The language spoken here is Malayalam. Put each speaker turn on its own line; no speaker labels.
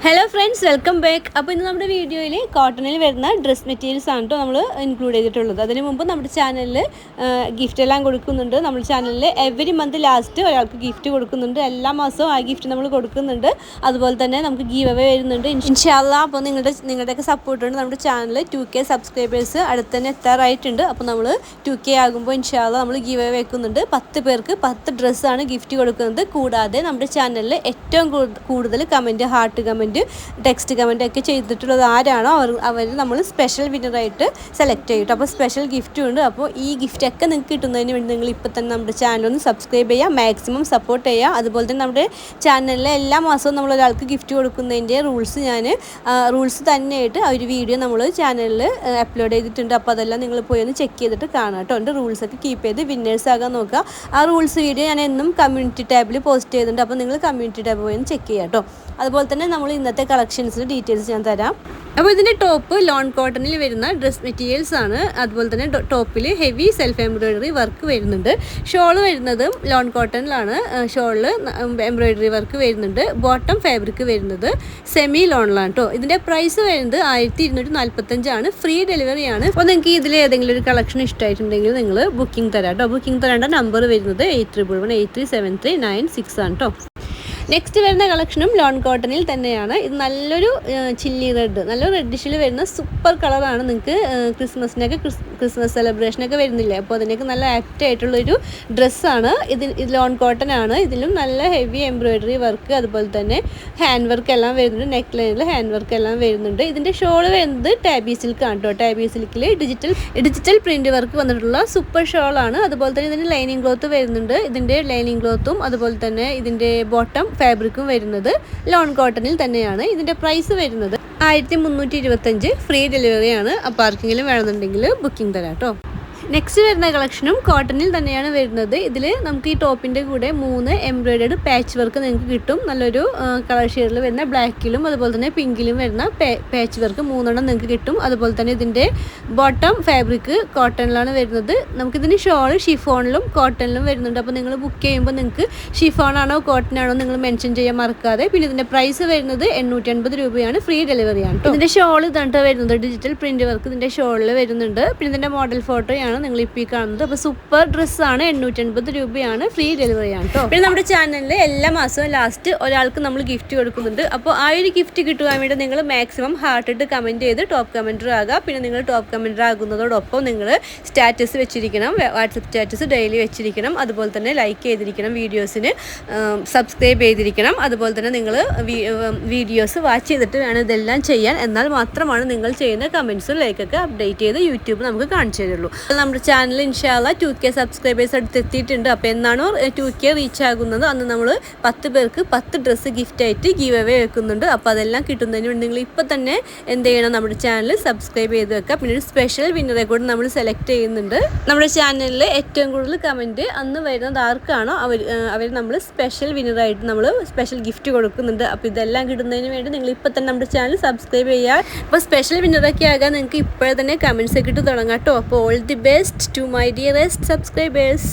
Hello friends, welcome back. അപ്പോൾ ഇന്ന് നമ്മുടെ വീഡിയോയിൽ കോട്ടണിൽ വരുന്ന ഡ്രസ് മെറ്റീരിയൽസ് ആണ് കേട്ടോ നമ്മൾ ഇൻക്ലൂഡ് ചെയ്തിട്ടുള്ളത്. അതിന് മുമ്പ് നമ്മുടെ ചാനലിൽ ഗിഫ്റ്റ് എല്ലാം കൊടുക്കുന്നുണ്ട്. നമ്മുടെ ചാനലിൽ എവറി മന്ത് ലാസ്റ്റ് ഒരാൾക്ക് ഗിഫ്റ്റ് കൊടുക്കുന്നുണ്ട്. എല്ലാ മാസവും ആ ഗിഫ്റ്റ് നമ്മൾ കൊടുക്കുന്നുണ്ട്. അതുപോലെ തന്നെ നമുക്ക് ഗീവ് അവേ വരുന്നുണ്ട് ഇൻഷാ അല്ലാഹ്. അപ്പോൾ നിങ്ങളുടെയൊക്കെ സപ്പോർട്ട് ഉണ്ട്. നമ്മുടെ ചാനൽ 2K സബ്സ്ക്രൈബേഴ്സ് അടുത്ത് തന്നെ എത്താറായിട്ടുണ്ട്. അപ്പോൾ നമ്മൾ 2K ആകുമ്പോൾ ഇൻഷാ അല്ലാഹ് നമ്മൾ ഗീവ് അവേ വെക്കുന്നുണ്ട്. 10 പേർക്ക് 10 ഡ്രസ്സാണ് ഗിഫ്റ്റ് കൊടുക്കുന്നത്. കൂടാതെ നമ്മുടെ ചാനലിൽ ഏറ്റവും കൂടുതൽ comment, heart comment, text comment ഒക്കെ ചെയ്തിട്ടുള്ളത് ആരാണോ അവർ നമ്മൾ സ്പെഷ്യൽ വിന്നറായിട്ട് സെലക്ട് ചെയ്യും. അപ്പോൾ സ്പെഷ്യൽ ഗിഫ്റ്റും ഉണ്ട്. അപ്പോൾ ഈ ഗിഫ്റ്റൊക്കെ നിങ്ങൾക്ക് കിട്ടുന്നതിന് വേണ്ടി നിങ്ങൾ ഇപ്പോൾ തന്നെ നമ്മുടെ ചാനലൊന്ന് സബ്സ്ക്രൈബ് ചെയ്യുക, മാക്സിമം സപ്പോർട്ട് ചെയ്യുക. അതുപോലെ തന്നെ നമ്മുടെ ചാനലിലെ എല്ലാ മാസവും നമ്മൾ ഒരാൾക്ക് ഗിഫ്റ്റ് കൊടുക്കുന്നതിൻ്റെ റൂൾസ് തന്നെയായിട്ട് ആ ഒരു വീഡിയോ നമ്മൾ ചാനലിൽ അപ്ലോഡ് ചെയ്തിട്ടുണ്ട്. അപ്പോൾ അതെല്ലാം നിങ്ങൾ പോയി ഒന്ന് ചെക്ക് ചെയ്തിട്ട് കാണാം കേട്ടോ. എൻ്റെ റൂൾസൊക്കെ കീപ്പ് ചെയ്ത് വിന്നേഴ്സ് ആകാൻ നോക്കുക. ആ റൂൾസ് വീഡിയോ ഞാൻ എന്നും കമ്മ്യൂണിറ്റി ടാബിൽ പോസ്റ്റ് ചെയ്യുന്നുണ്ട്. അപ്പോൾ നിങ്ങൾ കമ്മ്യൂണിറ്റി ടാബ് പോയി ഒന്ന് ചെക്ക് ചെയ്യാം കേട്ടോ. അതുപോലെ തന്നെ നമ്മൾ ഇന്നത്തെ കളക്ഷൻസിൻ്റെ ഡീറ്റെയിൽസ് ഞാൻ തരാം. അപ്പോൾ ഇതിൻ്റെ ടോപ്പ് ലോൺ കോട്ടണിൽ വരുന്ന ഡ്രസ് മെറ്റീരിയൽസ് ആണ്. അതുപോലെ തന്നെ ടോപ്പിൽ ഹെവി സെൽഫ് എംബ്രോയിഡറി വർക്ക് വരുന്നുണ്ട്. ഷോൾ വരുന്നതും ലോൺ കോട്ടണിലാണ്. ഷോളിൽ എംബ്രോയിഡറി വർക്ക് വരുന്നുണ്ട്. ബോട്ടം ഫാബ്രിക് വരുന്നത് സെമി ലോണിലാണ് കേട്ടോ. ഇതിൻ്റെ പ്രൈസ് വരുന്നത് 1245 ആണ്. ഫ്രീ ഡെലിവറിയാണ്. അപ്പോൾ നിങ്ങൾക്ക് ഇതിൽ ഏതെങ്കിലും ഒരു കളക്ഷൻ ഇഷ്ടമായിട്ടുണ്ടെങ്കിൽ നിങ്ങൾ ബുക്കിംഗ് തരാം കേട്ടോ. ബുക്കിംഗ് തരേണ്ട നമ്പർ വരുന്നത് 81183739 ആണ് കേട്ടോ. നെക്സ്റ്റ് വരുന്ന കളക്ഷനും ലോൺ കോട്ടണിൽ തന്നെയാണ്. ഇത് നല്ലൊരു ചില്ലി റെഡ്, നല്ലൊരു റെഡിഷിൽ വരുന്ന സൂപ്പർ കളറാണ്. നിങ്ങൾക്ക് ക്രിസ്മസ് സെലിബ്രേഷനൊക്കെ വരുന്നില്ലേ, അപ്പോൾ അതിനൊക്കെ നല്ല ആപ്റ്റ് ആയിട്ടുള്ളൊരു ഡ്രസ്സാണ്. ഇത് ലോൺ കോട്ടൺ ആണ്. ഇതിലും നല്ല ഹെവി എംബ്രോയിഡറി വർക്ക്, അതുപോലെ തന്നെ ഹാൻഡ് വർക്ക് എല്ലാം വരുന്നുണ്ട്. നെക്ക് ലൈനിൽ ഹാൻഡ് വർക്ക് എല്ലാം വരുന്നുണ്ട്. ഇതിൻ്റെ ഷോൾ വരുന്നത് ടാബി സിൽക്ക് ആണ് കേട്ടോ. ടാബി സിൽക്കിൽ ഡിജിറ്റൽ പ്രിൻറ്റ് വർക്ക് വന്നിട്ടുള്ള സൂപ്പർ ഷോളാണ്. അതുപോലെ തന്നെ ഇതിൻ്റെ ലൈനിങ് ക്ലോത്ത് വരുന്നുണ്ട്. ഇതിൻ്റെ ലൈനിങ് ക്ലോത്തും അതുപോലെ തന്നെ ഇതിൻ്റെ ബോട്ടം ഫാബ്രിക്കും വരുന്നത് ലോൺ കോട്ടണിൽ തന്നെയാണ്. ഇതിൻ്റെ പ്രൈസ് വരുന്നത് 1325. ഫ്രീ ഡെലിവറിയാണ്. അപ്പോൾ ആർക്കെങ്കിലും വേണമെന്നുണ്ടെങ്കിൽ ബുക്കിംഗ് തരാം കേട്ടോ. നെക്സ്റ്റ് വരുന്ന കളക്ഷനും കോട്ടണിൽ തന്നെയാണ് വരുന്നത്. ഇതിൽ നമുക്ക് ഈ ടോപ്പിൻ്റെ കൂടെ 3 എംബ്രോയിഡേഡ് പാച്ച് വർക്ക് നിങ്ങൾക്ക് കിട്ടും. നല്ലൊരു കളർ ഷെയ്ഡിൽ വരുന്ന ബ്ലാക്കിലും അതുപോലെ തന്നെ പിങ്കിലും വരുന്ന പാച്ച് വർക്ക് 3 നിങ്ങൾക്ക് കിട്ടും. അതുപോലെ തന്നെ ഇതിൻ്റെ ബോട്ടം ഫാബ്രിക് കോട്ടണിലാണ് വരുന്നത്. നമുക്കിതിന് ഷോൾ ഷിഫോണിലും കോട്ടണിലും വരുന്നുണ്ട്. അപ്പോൾ നിങ്ങൾ ബുക്ക് ചെയ്യുമ്പോൾ നിങ്ങൾക്ക് ഷിഫോണാണോ കോട്ടനാണോ നിങ്ങൾ മെൻഷൻ ചെയ്യാൻ മറക്കാതെ. പിന്നെ ഇതിൻ്റെ പ്രൈസ് വരുന്നത് 850 രൂപയാണ്. ഫ്രീ ഡെലിവറിയാണ് കേട്ടോ. ഇതിൻ്റെ ഷോൾ ഇതാണ് വരുന്നത്. ഡിജിറ്റൽ പ്രിൻറ്റ് വർക്ക് ഇതിൻ്റെ ഷോളിൽ വരുന്നുണ്ട്. പിന്നെ ഇതിൻ്റെ മോഡൽ ഫോട്ടോയാണ് നിങ്ങൾ ഇപ്പോൾ ഈ കാണുന്നത്. അപ്പോൾ സൂപ്പർ ഡ്രസ്സാണ്. 850 രൂപയാണ്. ഫ്രീ ഡെലിവറിയാണ് കേട്ടോ. പിന്നെ നമ്മുടെ ചാനലിൽ എല്ലാ മാസവും ലാസ്റ്റ് ഒരാൾക്ക് നമ്മൾ ഗിഫ്റ്റ് കൊടുക്കുന്നുണ്ട്. അപ്പോൾ ആ ഒരു ഗിഫ്റ്റ് കിട്ടുവാൻ വേണ്ടി നിങ്ങൾ മാക്സിമം ഹാർട്ട് ഇട്ട് കമൻറ്റ് ചെയ്ത് ടോപ്പ് കമൻറ്റർ ആകുക. പിന്നെ നിങ്ങൾ ടോപ്പ് കമൻറ്റർ ആകുന്നതോടൊപ്പം നിങ്ങൾ സ്റ്റാറ്റസ് വെച്ചിരിക്കണം, വാട്സപ്പ് സ്റ്റാറ്റസ് ഡെയിലി വെച്ചിരിക്കണം. അതുപോലെ തന്നെ ലൈക്ക് ചെയ്തിരിക്കണം, വീഡിയോസിന് സബ്സ്ക്രൈബ് ചെയ്തിരിക്കണം. അതുപോലെ തന്നെ നിങ്ങൾ വീഡിയോസ് വാച്ച് ചെയ്തിട്ട് വേണം ഇതെല്ലാം ചെയ്യാൻ. എന്നാൽ മാത്രമാണ് നിങ്ങൾ ചെയ്യുന്ന കമൻറ്റ്സും ലൈക്കൊക്കെ അപ്ഡേറ്റ് ചെയ്ത് യൂട്യൂബ് നമുക്ക് കാണിച്ചു തരുള്ളൂ. നമ്മുടെ ചാനൽ ഇൻഷാ അല്ലാഹ് 2K സബ്സ്ക്രൈബേഴ്സ് അടുത്തെത്തിയിട്ടുണ്ട്. അപ്പോൾ എന്നാണോ 2K റീച്ച് ആകുന്നത് അന്ന് നമ്മൾ 10 പേർക്ക് 10 ഡ്രസ്സ് ഗിഫ്റ്റായിട്ട് ഗീവ് അവേ വെക്കുന്നുണ്ട്. അപ്പോൾ അതെല്ലാം കിട്ടുന്നതിന് വേണ്ടി നിങ്ങൾ ഇപ്പോൾ തന്നെ എന്ത് ചെയ്യണം, നമ്മുടെ ചാനൽ സബ്സ്ക്രൈബ് ചെയ്ത് വെക്കുക. പിന്നെ ഒരു സ്പെഷ്യൽ വിന്നറെ കൂടെ നമ്മൾ സെലക്ട് ചെയ്യുന്നുണ്ട്. നമ്മുടെ ചാനലിൽ ഏറ്റവും കൂടുതൽ കമൻറ്റ് അന്ന് വരുന്നത് ആർക്കാണോ അവർ നമ്മൾ സ്പെഷ്യൽ വിന്നറായിട്ട് നമ്മൾ സ്പെഷ്യൽ ഗിഫ്റ്റ് കൊടുക്കുന്നുണ്ട്. അപ്പോൾ ഇതെല്ലാം കിട്ടുന്നതിന് വേണ്ടി നിങ്ങൾ ഇപ്പോൾ തന്നെ നമ്മുടെ ചാനൽ സബ്സ്ക്രൈബ് ചെയ്യുക. അപ്പോൾ സ്പെഷ്യൽ വിന്നറൊക്കെ ആകാൻ നിങ്ങൾക്ക് ഇപ്പോഴേ തന്നെ കമൻറ്റ്സ് ഒക്കെ ഇട്ട് തുടങ്ങാം കേട്ടോ. അപ്പോൾ all the best to my dearest subscribers.